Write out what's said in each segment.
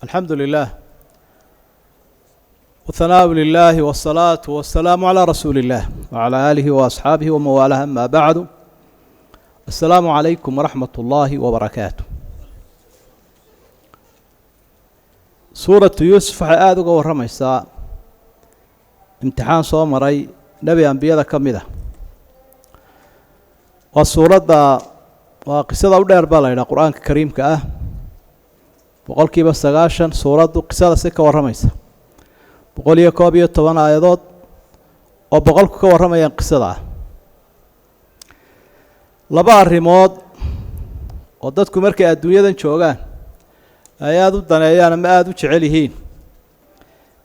الحمد لله والثناء لله والصلاة والسلام على رسول الله وعلى آله وأصحابه ومن والاه أما بعد. السلام عليكم ورحمة الله وبركاته. سورة يوسف عاد ورميسا امتحان صومري نبي أنبياء كمدة والسورة وقصة أودير بالا إلى القرآن الكريم كأه boqolkiiba 9 suuradu qisada si ka waramaysa 111 aayadood oo boqolku ka waramayaan qisada laba arimood oo dadku markay adduunyadan joogaan ay aad u daneeyaan ama aad u jecel yihiin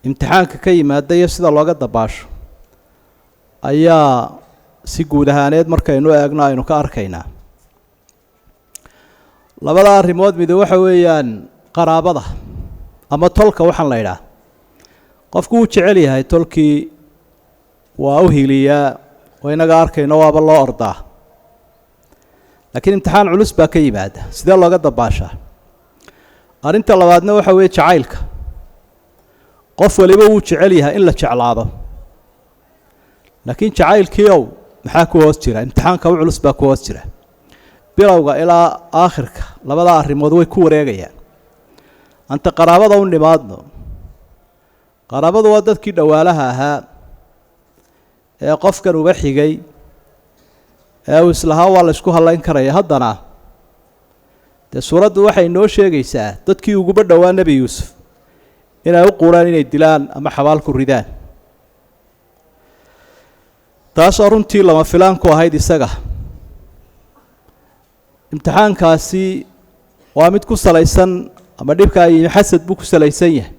imtixaanka ka yimaada iyo sida looga dabaasho ayaa si guud ahaaneed markaynu eegno aynu ka arkaynaa labada arimood mid waxa weeyaan qaraabada ama tolka waxaan la yiraahdaa qofku uu jecel yahay tolkii waa u hiliyaa oo inaga arkayno waaba loo ordaa laakiin imtixaan culus baa ka yimaada sidee looga dabaashaa arinta labaadna waxa weeye jacaylka qof waliba uu jecel yahay in la jeclaado laakiin jacaylkiiyow maxaa ku hoos jira imtixaanka culus baa ku hoos jira bilowga ilaa aakhirka labada arimood way ku wareegayaan anta qaraabada u nimaadno qaraabadu waa dadkii dhawaalaha ahaa ee qofkan uga xigay ee islaha waa la isku halayn karaya haddana suuraddu waxay noo sheegaysaa dadkii ugu dhawaa nabi yuusuf inay u quraan inay dilaan ama xabaal ku ridaan taas runtii lama filaan ku ahayd isaga imtixaankaasi waa mid ku salaysan ama dhibka ay xasad buu ku salaysan yahay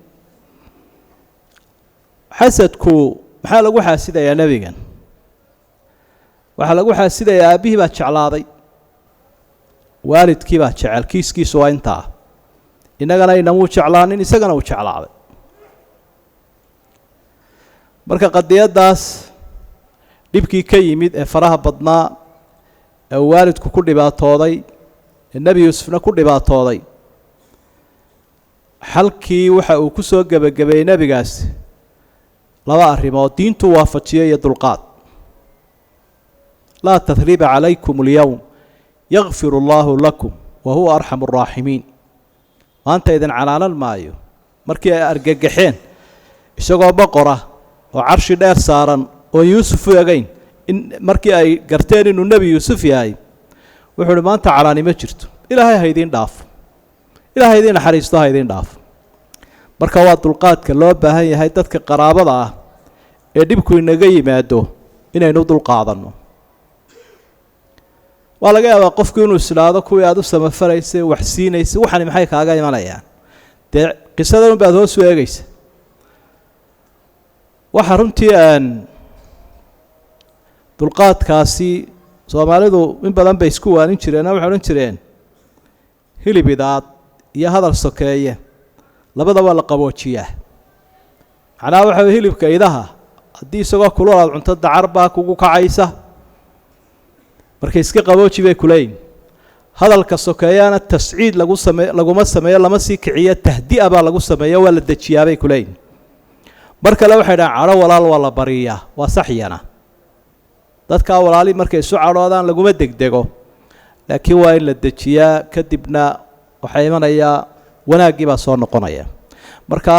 xasadku maxaa lagu xaasidayaa nabigan waxa lagu xaasidayaa aabihii baa jeclaaday waalidkii baa jecel kiiskiisu waa intaa inagana inamuu jeclaanin isagana uu jeclaaday marka qadiyadaas dhibkii ka yimid ee faraha badnaa ee waalidku ku dhibaatooday ee nabi yuusufna ku dhibaatooday halkii waxa uu ku soo gabagabay nabigaas laba arimood diintu waafajiyay iyo dulqaad la tathriba alaykum alyawm yaghfiru Allahu lakum wa huwa arhamur rahimin maanta idan calaalan maayo markii ay argagaxeen isagoo boqora oo carshi dheer saaran oo yuusuf eegayn in markii ay garteen inuu nabi yuusuf yahay wuxuu maanta calaani ma jirto ilaahay haydin dhaaf ilaahay idin xariisto haydin dhaaf marka waa dulqaadka loo baahan yahay dadka qaraabada ah ee dhibku inaga yimaado inaynu dulqaadano waa laga yaabaa qofku inuu islaado kuwii aad u samafalaysay wax siinaysay waxani maxay kaaga imanayaan dee qisadan baad hoos u eegaysa waxa runtii dulqaadkaasi Soomaalidu in badan bay isku waanin jireen waxay oran jireen hilibidaad iyo hadal sokeeye labadaba la qaboojiyaa macnaha waxa hilibka idaha haddii isagoo kululaad cunto dacar baa kugu kacaysa markay iska qabooji bay kuleeyin hadalka sokeeyana tasciid laguma sameeyo lama sii kiciyo tahdi'a baa lagu sameeyo waa la dejiyaa bay kuleeyin mar kale waxay dhahaan caro walaal waa la bariyaa waa saxiyana dadka walaali markay isu caroodaan laguma degdego laakiin waa in la dejiyaa kadibna waxay imanaya wanaagii baa soo noqonaya marka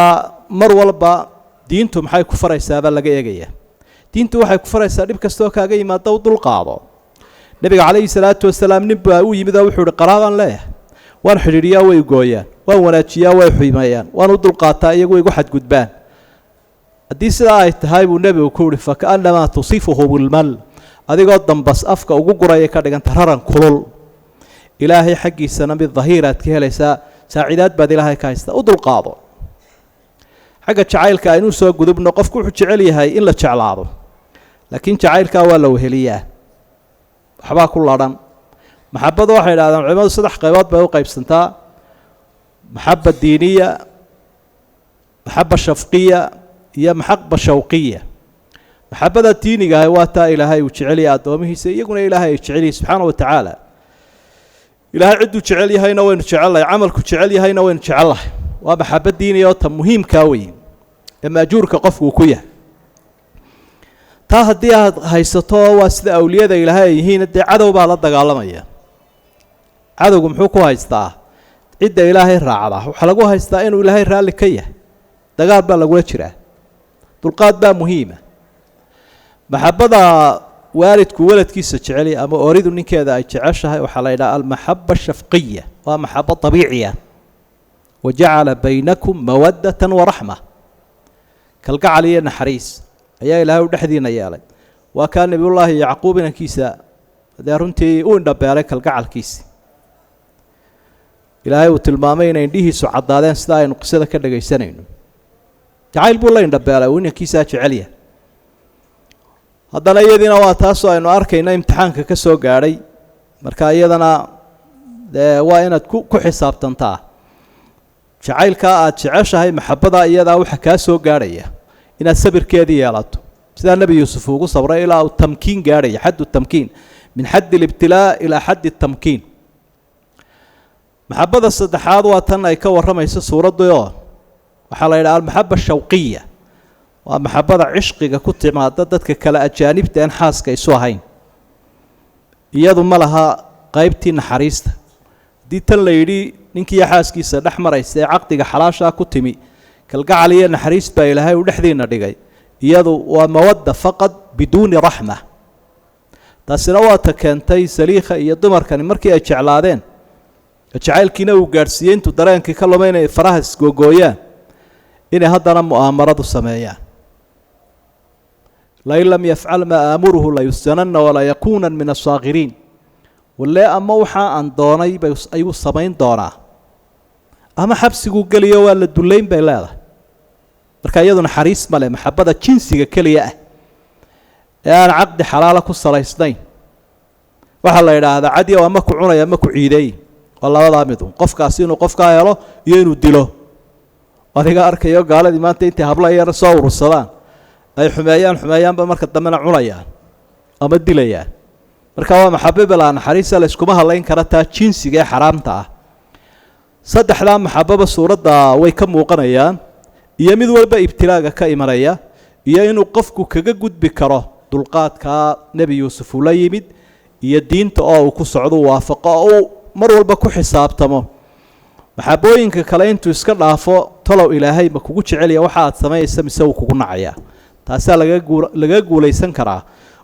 mar walba diintu maxay ku faraysaa baa laga eegaya diintu waxay ku faraysaa dhib kasto kaaga yimaado dul qaado nabiga kaleey salaatu wasalaam nibba uu yimid oo wuxuu qaraaban leeyahay waan xiriiriyaa way gooyaan waan wanaajiyaa way xumayaan waan u dul qaataa iyagu igu xad gudbaan hadii sidaa ay tahay buu nabigu ku yiri fakaanama tusifuhu bilmal adigoo dambas afka ugu guraya ka dhiganta raran kulul ilaahay xaqiisana mid dhahiiraad ka helaysaa saacidaad baad ilaahay ka haysta u dulqaado xagga jacaylka aynu soo gudubno qofku wuxuu jecel yahay in la jeclaado laakiin jacaylka waa la weheliyaa waxba ku laadhan maxabada waxay yiraahdaan culimadu saddex qaybood bay u qaybsantaa maxabba diiniya maxabba shafqiya iyo maxabba shawqiya maxabada diiniga waa taa ilaahay uu jecel yahay adoomihiisa iyaguna ilaahay jecel yahay subhanahu wa ta'ala ilaahay ciduu jecel yahayna waynu jecelahay amalku jecel yahayna waynu jecelahay ومحبة دينية مهم كاوي إما أجورك قفو كويه taa haddii aad haysato waa sida awliyada ilaahay yihiin dee cadow baa la dagaalamaya cadowgu muxuu ku haystaa cidda ilaahay raacda waxa lagu haystaa inuu ilaahay raali ka yahay dagaal baa lagu jiraa dulqaad baa muhiima maxabada waalidku waladkiisa jecel ama oridu ninkeeda ay jeceshahay waxa la yiraahdaa al-mahabba shafqiyya waa mahabba tabiiciya waja'ala baynakum mawaddatan wa rahma kalgacaliya naxariis ayaa ilaahay u dhaxdiina yeelay waa ka nabiyullaahi yacquub inankiisa runtii uu indhabeelay kalgacalkiisa ilaahay uu tilmaamay inay indhihiisu caddaadeen sida aynu qisada ka dhagaysanayno jacayl buu la indhabeelay uu inankiisa jecel yahay haddana iyadiina waa taasoo aynu arkayna imtixaanka ka soo gaadhay marka iyadana waa inaad ku xisaabtantaa jacaylka aad jeceshahay maxabada iyadaa waxa kaa soo gaadhaya inaad sabirkeedii yeelato sida nabi yuusuf ugu sabray ilaa uu tamkiin gaadhay xaddu tamkiin min xadd al-ibtilaa ilaa xadd at-tamkiin maxabada saddexaad waa tan ay ka waramayso suuraddu waxa la yiraahdaa al-mahabba shawqiyya waa maxabada cishqiga ku timaada dadka kala ajaanibta aan xaaska isu ahayn iyadu ma laha qaybtii naxariista hadii tan la yidhi ninkii xaaskiisa dhex maraysa ee caqdiga xalaasha ku timi kalgacal iyo naxariis baa ilaahay u dhaxdiina dhigay iyadu waa mawadda faqad biduuni rahma taasina waa ta keentay saliikha iyo dumarkani markii ay jeclaadeen jacaylkiina uu gaarsiiyay intuu dareenkii ka lumay inay faraha isgoogooyaan inay haddana mu'aamaradu sameeyaan la in lam yafcal maa aamuruhu la yusjananna walaa yakuunan min assaakiriin walee ama waxaa aan doonay ayuu samayn doonaa ama xabsigu galiyo waa la duleyn bay leedahay marka iyaduna xariis male maxabada jinsiga kaliya ah ee aan caqdi xalaala ku salaysnayn waxa la yiraahdaa cadiyo ama ku cunay ama ku ciiday oo labada mid qofkaasi inuu qofka helo iyo inuu dilo adiga arkayo gaaladii maanta intii habla yar soo urursadaan ay xumeeyaan ba marka dambena cunayaan ama dilayaan marka waa maxabba la naxariis la isku ma halayn kara taa jinsiga ee xaraamta ah saddexda maxababa suuradda way ka muuqanayaan iyo mid walba ibtilaaga ka imanaya iyo inuu qofku kaga gudbi karo dulqaadka nabi yuusuf uu la yimid iyo diinta oo uu ku socdo waafaqo oo mar walba ku xisaabtamo maxabooyinka kale intuu iska dhaafo talow ilaahay ma kugu jecel yahay waxa aad sameeyaysa mise uu kugu nacaya taasi laga guulaysan karaa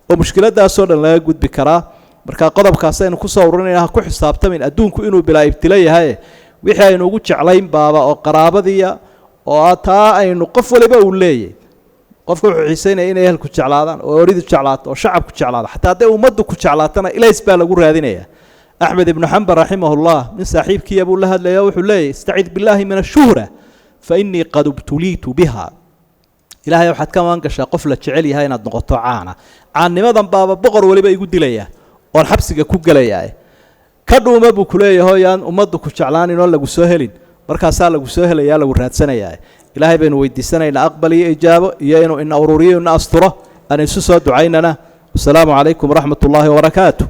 oo mushkiladaas oo dhan laga gudbi karaa marka qodobkaas aynu ku soo ururinayna ku xisaabtamin adduunku inuu bilaa ibtila yahay wixii aynu ugu jeclayn baaba oo qaraabadiya oo taa aynu qof waliba uu leeyahay qofku wuxuu xiiseynaya inay ehelku jeclaadaan oo oridu jeclaato oo shacabku jeclaado xataa hadday ummaddu ku jeclaatana ilays baa lagu raadinaya axmed ibnu xambal raximahullah min saaxiibkii abuu la hadlaya wuxuu leeyahay istacid billaahi min ashuhra fa innii qad ubtuliitu biha ilaahay waxaad ka maan gashaa qof la jecel yahay inaad noqoto caannimadan baaba boqor waliba igu dilaya oon xabsiga ku gelayaa ka dhuuma buu ku leeyahay yaan ummaddu ku jeclaanin oo lagu soo helin markaasaa lagu soo helayaa lagu raadsanayaa ilaahay baynu weydiisanaynaa aqbal iyo ijaabo iyo inuu ina ururiyo ina asturo aan isu soo ducaynana wasalaamu calaykum waraxmatullaahi wabarakaatuh